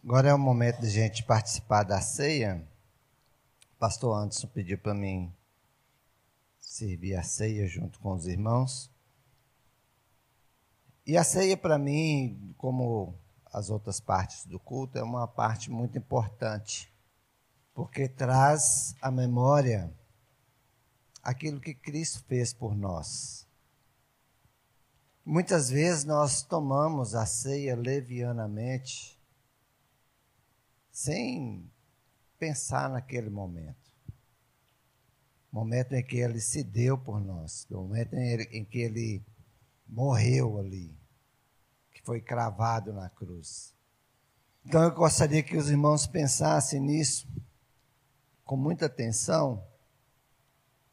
Agora é o momento de a gente participar da ceia. O pastor Anderson pediu para mim servir a ceia junto com os irmãos. E a ceia, para mim, como as outras partes do culto, é uma parte muito importante, porque traz à memória aquilo que Cristo fez por nós. Muitas vezes nós tomamos a ceia levianamente, sem pensar naquele momento. Momento em que ele se deu por nós, o momento em que ele morreu ali, que foi cravado na cruz. Então eu gostaria que os irmãos pensassem nisso com muita atenção,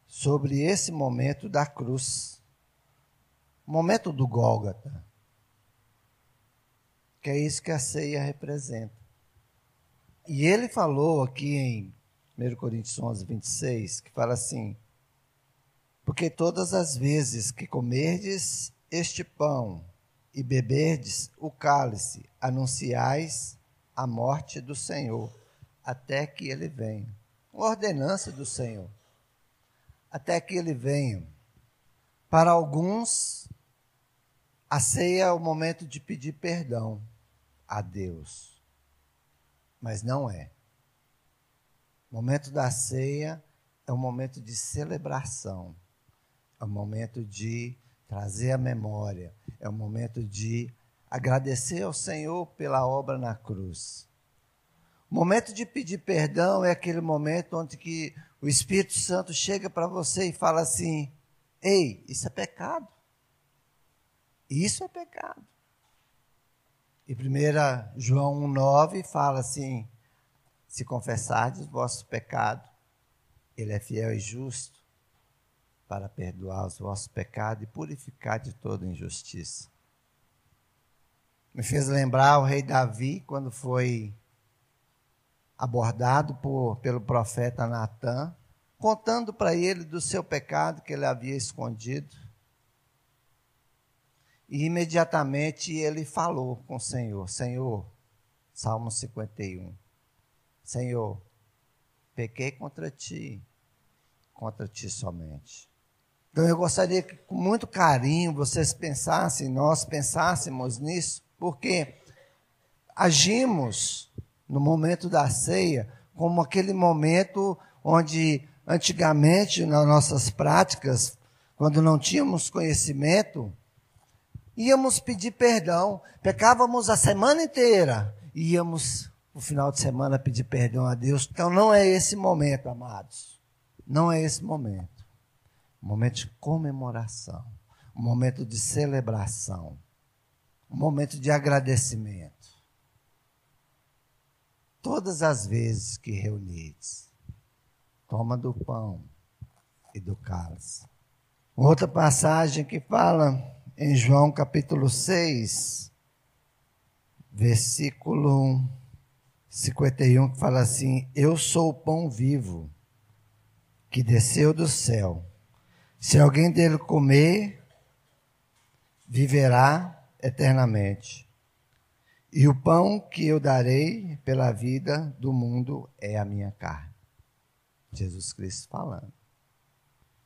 sobre esse momento da cruz, o momento do Gólgota, que é isso que a ceia representa. E ele falou aqui em 1 Coríntios 11, 26, que fala assim: porque todas as vezes que comerdes este pão e beberdes o cálice, anunciais a morte do Senhor, até que ele venha. Uma ordenança do Senhor, até que ele venha. Para alguns, a ceia é o momento de pedir perdão a Deus, mas não é. O momento da ceia é um momento de celebração, é um momento de trazer a memória, é um momento de agradecer ao Senhor pela obra na cruz. O momento de pedir perdão é aquele momento onde que o Espírito Santo chega para você e fala assim: ei, isso é pecado. Isso é pecado. E 1 João 1,9 fala assim: se confessardes o vosso pecado, ele é fiel e justo para perdoar os vossos pecados e purificar de toda injustiça. Me fez lembrar o rei Davi, quando foi abordado pelo profeta Natã, contando para ele do seu pecado que ele havia escondido. E imediatamente ele falou com o Senhor: Senhor, Salmo 51, Senhor, pequei contra ti somente. Então eu gostaria que com muito carinho vocês pensassem, nós pensássemos nisso, porque agimos no momento da ceia como aquele momento onde antigamente nas nossas práticas, quando não tínhamos conhecimento, íamos pedir perdão, pecávamos a semana inteira, íamos no final de semana pedir perdão a Deus. Então não é esse momento, amados, não é esse momento. Um momento de comemoração, um momento de celebração, um momento de agradecimento. Todas as vezes que reunides, toma do pão e do cálice. Outra passagem que fala em João capítulo 6, versículo 51, que fala assim: eu sou o pão vivo que desceu do céu. Se alguém dele comer, viverá eternamente. E o pão que eu darei pela vida do mundo é a minha carne. Jesus Cristo falando.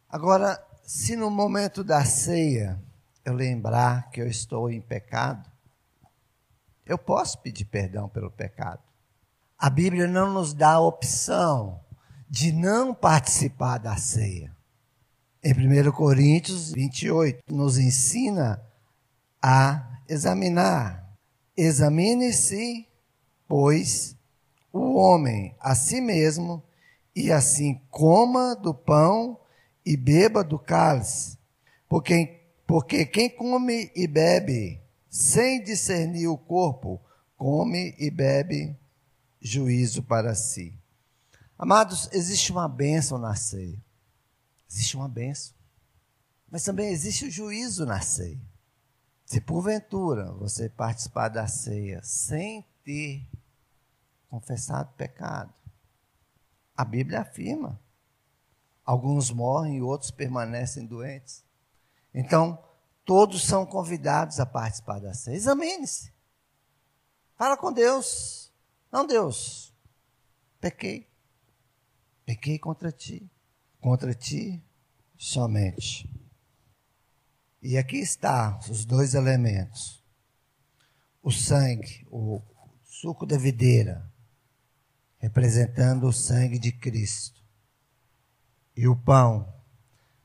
Agora, se no momento da ceia eu lembrar que eu estou em pecado, eu posso pedir perdão pelo pecado. A Bíblia não nos dá a opção de não participar da ceia. Em 1 Coríntios 28, nos ensina a examinar. Examine-se, pois, o homem a si mesmo, e assim coma do pão e beba do cálice. Porque quem come e bebe sem discernir o corpo, come e bebe juízo para si. Amados, existe uma bênção na ceia. Existe uma bênção. Mas também existe o juízo na ceia. Se porventura você participar da ceia sem ter confessado pecado, a Bíblia afirma: alguns morrem e outros permanecem doentes. Então, todos são convidados a participar da ceia. Examine-se. Fala com Deus. Não, Deus, pequei contra ti somente. E aqui está os dois elementos. O sangue, o suco da videira, representando o sangue de Cristo. E o pão,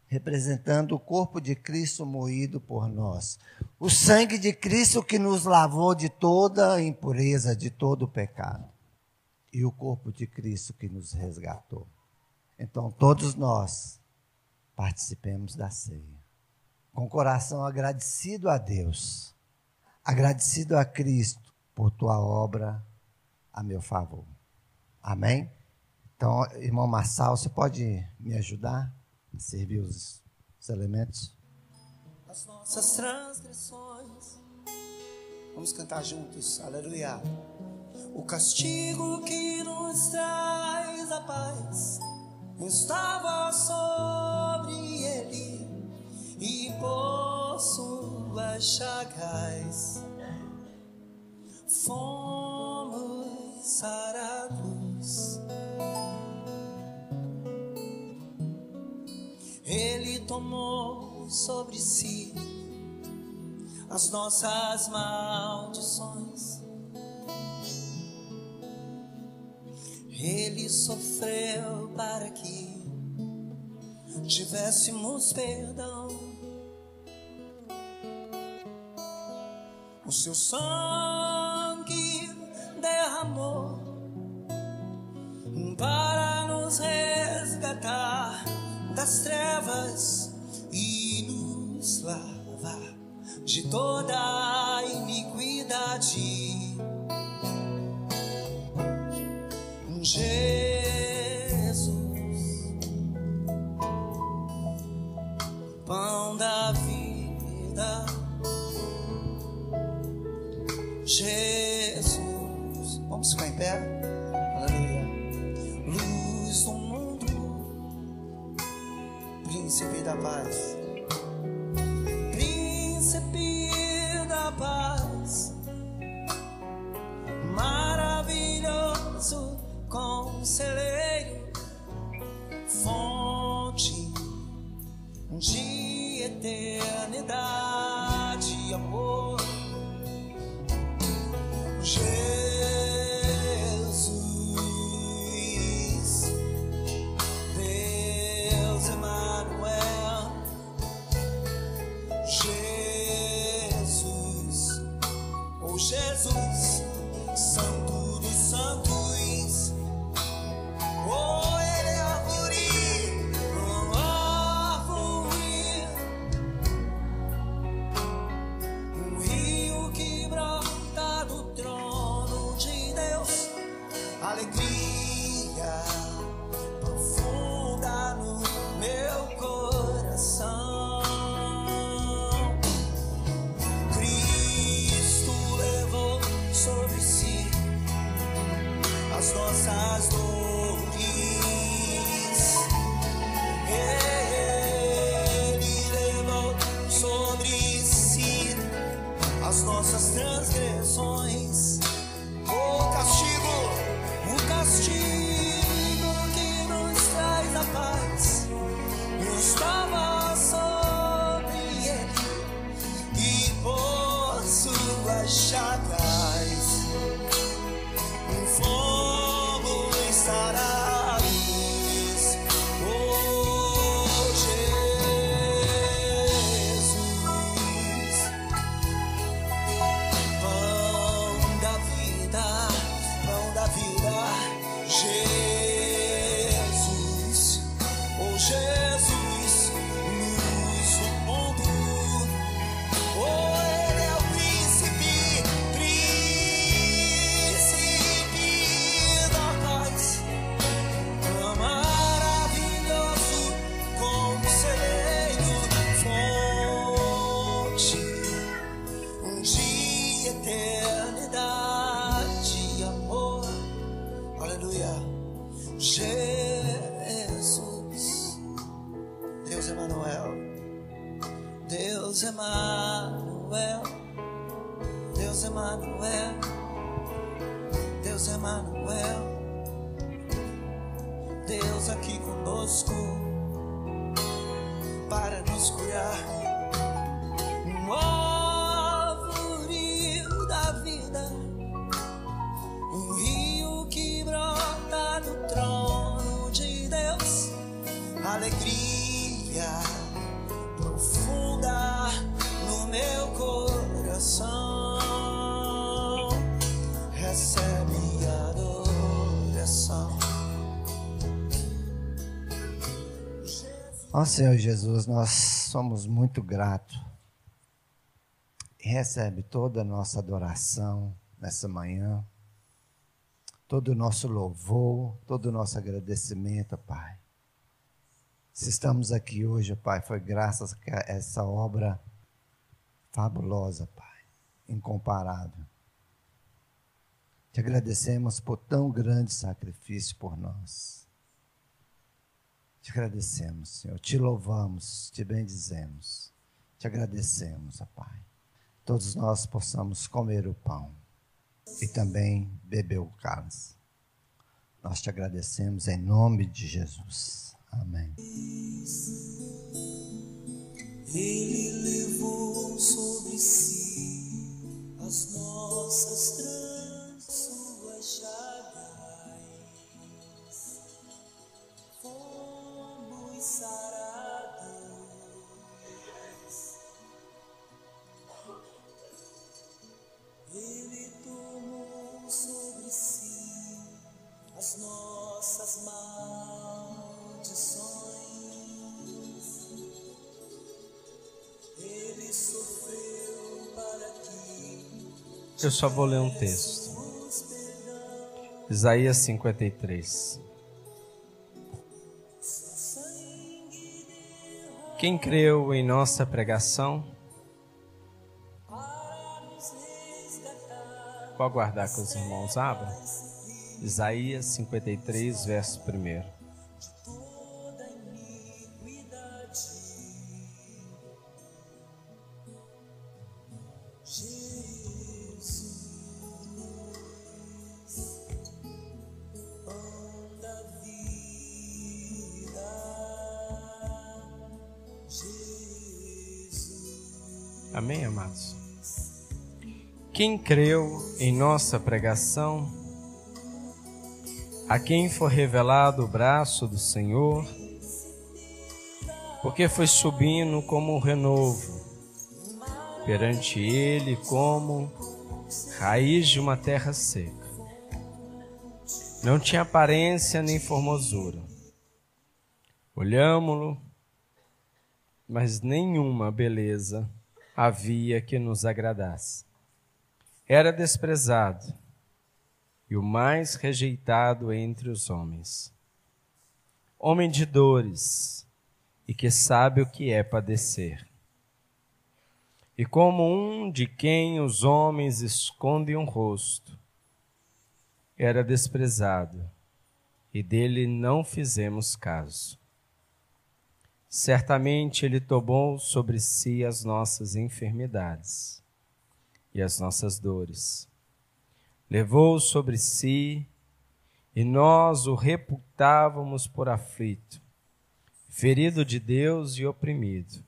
representando o corpo de Cristo moído por nós. O sangue de Cristo que nos lavou de toda a impureza, de todo o pecado. E o corpo de Cristo que nos resgatou. Então, todos nós participemos da ceia. Com o coração agradecido a Deus, agradecido a Cristo por tua obra a meu favor. Amém? Então, irmão Marçal, você pode me ajudar a servir os elementos? As nossas transgressões. Vamos cantar juntos, aleluia. O castigo que nos traz a paz estava sobre ele, e por suas chagas fomos sarados. Ele tomou sobre si as nossas maldições. Ele sofreu para que tivéssemos perdão. O seu sangue derramou para nos resgatar das trevas e nos lavar de toda a iniquidade. Jesus, pão da vida. Jesus, vamos ficar em pé? Aleluia. Luz do mundo, príncipe da paz, príncipe da paz, maravilhoso conselheiro, fonte de eternidade, amor. Jesus, Deus Emmanuel, Jesus, oh Jesus, Santo dos Santos, oh Ele é árvore, um rio que brota do trono de Deus, alegria profunda no meu coração. Cristo levou sobre si as nossas dores. Ele levou sobre si as nossas transgressões. O castigo que nos traz a paz estava sobre ele, e por suas chagas fomos sarados. Oh Jesus, pão da vida, Jesus, oh Jesus, luz do mundo, oh Ele é o príncipe da paz, maravilhoso conselheiro, fonte de eternidade, amor. Aleluia. Jesus, Deus Emmanuel, Deus Emmanuel, Deus Emmanuel, Deus Deus Emanuel, Deus aqui conosco para nos curar. Um novo rio da vida, um rio que brota do trono de Deus. Alegria profunda no meu coração, recebe adoração. Ó Senhor Jesus, nós somos muito gratos. Recebe toda a nossa adoração nessa manhã, todo o nosso louvor, todo o nosso agradecimento, Pai. Se estamos aqui hoje, Pai, foi graças a essa obra fabulosa, Pai, incomparável. Te agradecemos por tão grande sacrifício por nós. Te agradecemos, Senhor, te louvamos, te bendizemos, te agradecemos, ó Pai. Todos nós possamos comer o pão e também beber o cálice. Nós te agradecemos em nome de Jesus. Amém. Ele levou sobre si as nossas trans, suas chagas, fomos sarados. Ele tomou sobre si as nossas maldições. Ele sofreu para que... Eu só vou ler um texto. Isaías 53. Quem creu em nossa pregação? Vou aguardar que os irmãos abram. Isaías 53, verso 1. Amém, amados? Quem creu em nossa pregação, a quem for revelado o braço do Senhor, porque foi subindo como um renovo, perante ele como raiz de uma terra seca. Não tinha aparência nem formosura. Olhámo-lo, mas nenhuma beleza havia que nos agradasse. Era desprezado e o mais rejeitado entre os homens. Homem de dores e que sabe o que é padecer. E como um de quem os homens escondem o rosto, era desprezado e dele não fizemos caso. Certamente ele tomou sobre si as nossas enfermidades e as nossas dores. Levou sobre si, e nós o reputávamos por aflito, ferido de Deus e oprimido.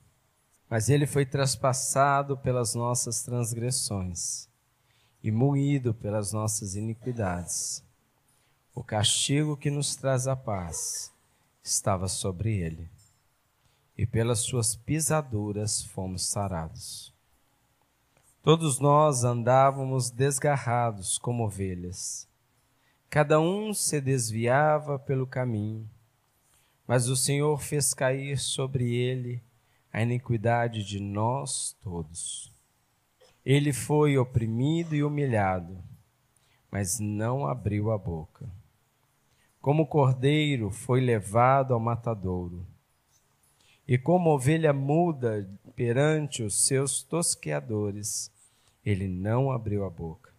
Mas ele foi traspassado pelas nossas transgressões e moído pelas nossas iniquidades. O castigo que nos traz a paz estava sobre ele, e pelas suas pisaduras fomos sarados. Todos nós andávamos desgarrados como ovelhas. Cada um se desviava pelo caminho, mas o Senhor fez cair sobre ele a iniquidade de nós todos. Ele foi oprimido e humilhado, mas não abriu a boca. Como cordeiro foi levado ao matadouro, e como ovelha muda perante os seus tosqueadores, ele não abriu a boca.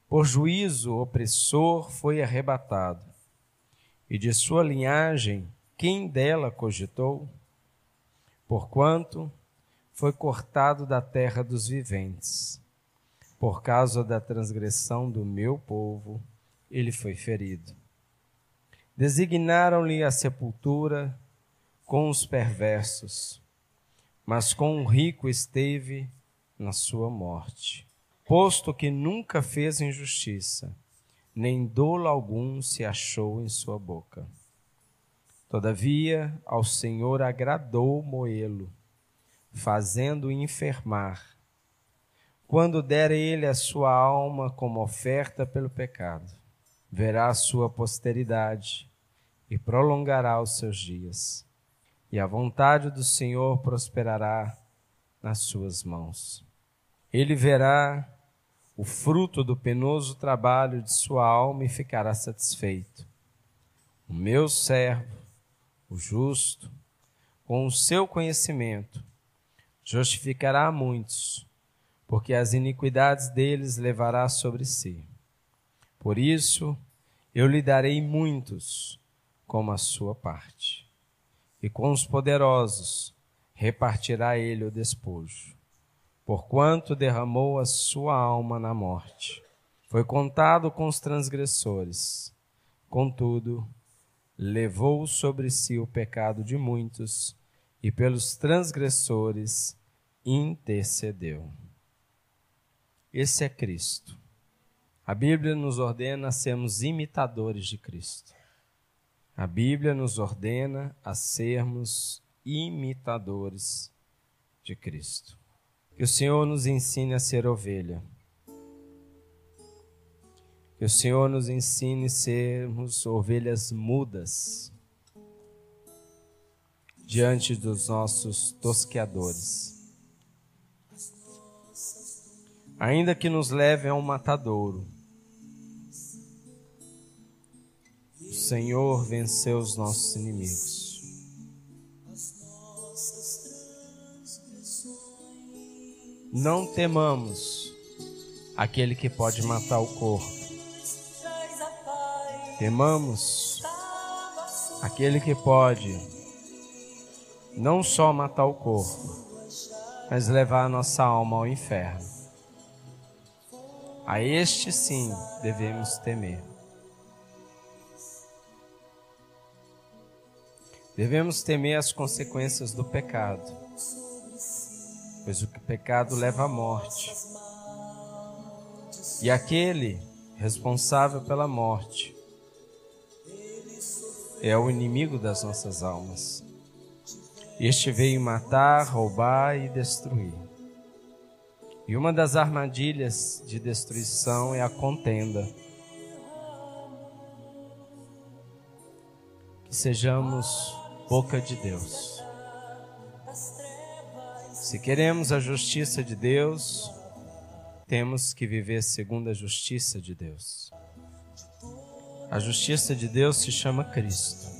Por juízo, o opressor foi arrebatado, e de sua linhagem, quem dela cogitou? Porquanto foi cortado da terra dos viventes. Por causa da transgressão do meu povo, ele foi ferido. Designaram-lhe a sepultura com os perversos, mas com o rico esteve na sua morte, posto que nunca fez injustiça, nem dolo algum se achou em sua boca. Todavia, ao Senhor agradou moê-lo, fazendo-o enfermar, quando der ele a sua alma como oferta pelo pecado. Verá a sua posteridade e prolongará os seus dias, e a vontade do Senhor prosperará nas suas mãos. Ele verá o fruto do penoso trabalho de sua alma e ficará satisfeito. O meu servo, o justo, com o seu conhecimento, justificará a muitos, porque as iniquidades deles levará sobre si. Por isso, eu lhe darei muitos como a sua parte, e com os poderosos repartirá ele o despojo, porquanto derramou a sua alma na morte. Foi contado com os transgressores, contudo, levou sobre si o pecado de muitos, e pelos transgressores intercedeu. Esse é Cristo. A Bíblia nos ordena a sermos imitadores de Cristo. A Bíblia nos ordena a sermos imitadores de Cristo. Que o Senhor nos ensine a ser ovelha. Que o Senhor nos ensine a sermos ovelhas mudas diante dos nossos tosqueadores. Ainda que nos levem a um matadouro, o Senhor venceu os nossos inimigos. Não temamos aquele que pode matar o corpo. Temamos aquele que pode não só matar o corpo, mas levar a nossa alma ao inferno. A este sim devemos temer. Devemos temer as consequências do pecado, pois o pecado leva à morte. E aquele responsável pela morte é o inimigo das nossas almas. Este veio matar, roubar e destruir. E uma das armadilhas de destruição é a contenda. Que sejamos boca de Deus. Se queremos a justiça de Deus, temos que viver segundo a justiça de Deus. A justiça de Deus se chama Cristo.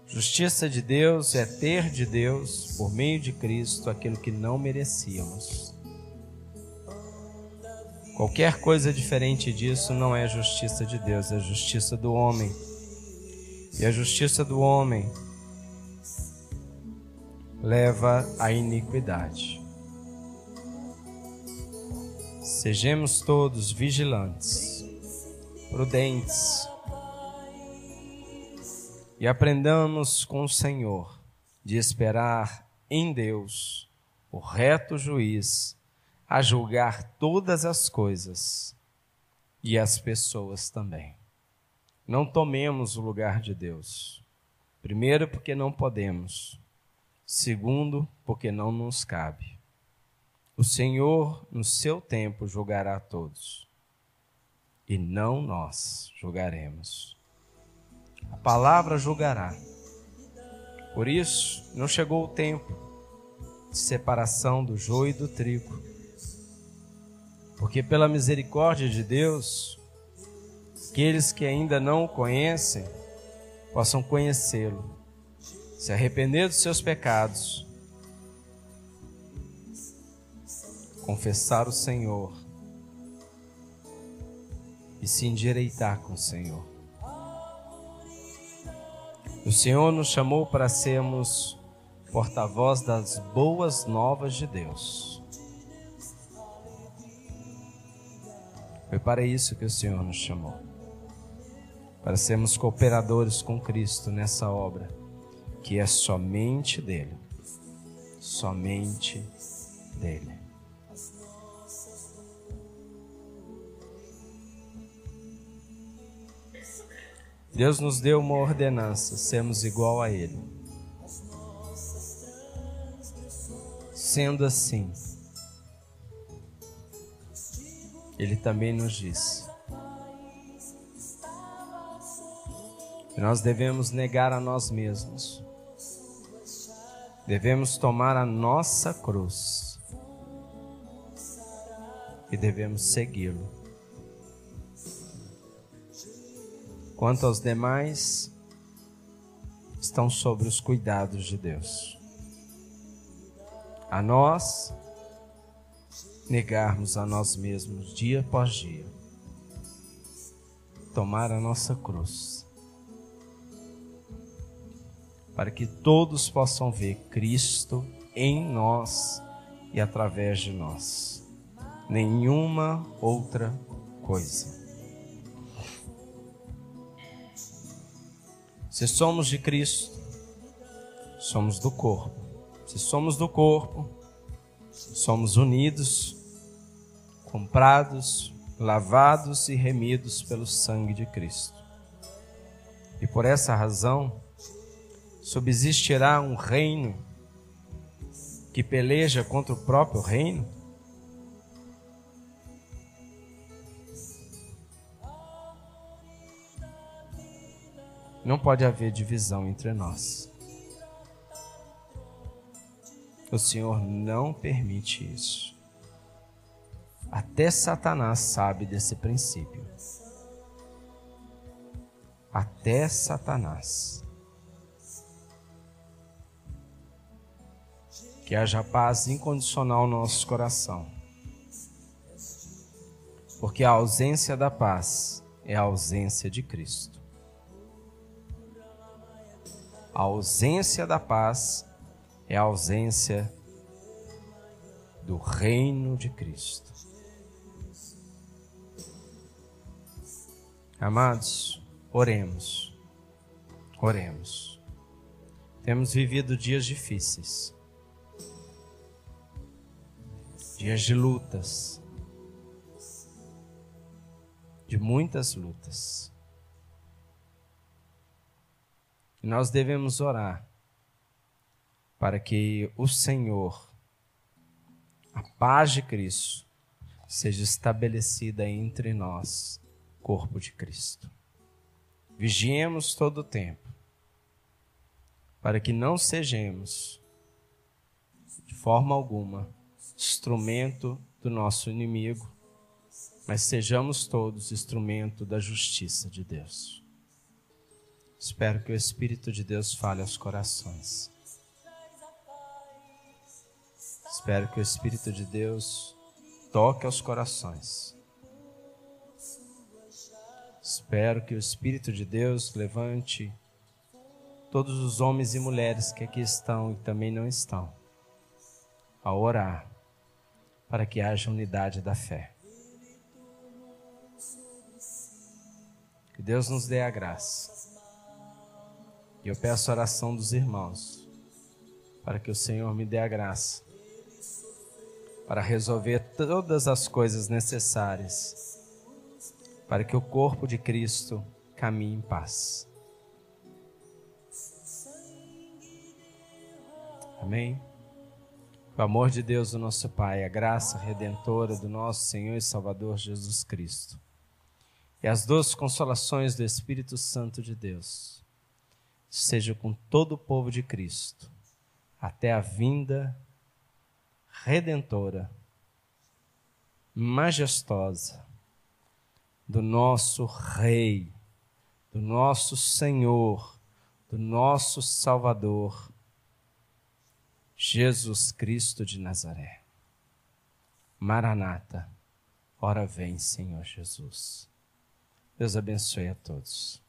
Justiça de Deus é ter de Deus, por meio de Cristo, aquilo que não merecíamos. Qualquer coisa diferente disso não é justiça de Deus, é justiça do homem. E a justiça do homem leva à iniquidade. Sejamos todos vigilantes, prudentes, e aprendamos com o Senhor de esperar em Deus, o reto juiz, a julgar todas as coisas e as pessoas também. Não tomemos o lugar de Deus. Primeiro, porque não podemos. Segundo, porque não nos cabe. O Senhor, no seu tempo, julgará a todos. E não nós julgaremos. A palavra julgará. Por isso, não chegou o tempo de separação do joio e do trigo. Porque pela misericórdia de Deus, aqueles que ainda não o conhecem, possam conhecê-lo, se arrepender dos seus pecados, confessar o Senhor e se endireitar com o Senhor. O Senhor nos chamou para sermos porta-voz das boas novas de Deus. Foi para isso que o Senhor nos chamou. Para sermos cooperadores com Cristo nessa obra, que é somente dele. Somente dele. Deus nos deu uma ordenança, sermos igual a Ele. Sendo assim, Ele também nos diz que nós devemos negar a nós mesmos, devemos tomar a nossa cruz e devemos segui-lo. Quanto aos demais, estão sobre os cuidados de Deus. A nós, negarmos a nós mesmos dia após dia, tomar a nossa cruz, para que todos possam ver Cristo em nós e através de nós. Nenhuma outra coisa. Se somos de Cristo, somos do corpo. Se somos do corpo, somos unidos, comprados, lavados e remidos pelo sangue de Cristo. E por essa razão, subsistirá um reino que peleja contra o próprio reino? Não pode haver divisão entre nós. O Senhor não permite isso. Até Satanás sabe desse princípio. Até Satanás. Que haja paz incondicional no nosso coração. Porque a ausência da paz é a ausência de Cristo. A ausência da paz é a ausência do reino de Cristo. Amados, oremos. Oremos. Temos vivido dias difíceis. Dias de lutas. De muitas lutas. E nós devemos orar para que o Senhor, a paz de Cristo, seja estabelecida entre nós, corpo de Cristo. Vigiemos todo o tempo, para que não sejamos, de forma alguma, instrumento do nosso inimigo, mas sejamos todos instrumento da justiça de Deus. Espero que o Espírito de Deus fale aos corações. Espero que o Espírito de Deus toque aos corações. Espero que o Espírito de Deus levante todos os homens e mulheres que aqui estão e também não estão, a orar, para que haja unidade da fé. Que Deus nos dê a graça. E eu peço a oração dos irmãos, para que o Senhor me dê a graça, para resolver todas as coisas necessárias, para que o corpo de Cristo caminhe em paz. Amém? O amor de Deus, o nosso Pai, a graça redentora do nosso Senhor e Salvador Jesus Cristo, e as doces consolações do Espírito Santo de Deus, seja com todo o povo de Cristo, até a vinda redentora, majestosa, do nosso Rei, do nosso Senhor, do nosso Salvador, Jesus Cristo de Nazaré. Maranata, ora vem, Senhor Jesus. Deus abençoe a todos.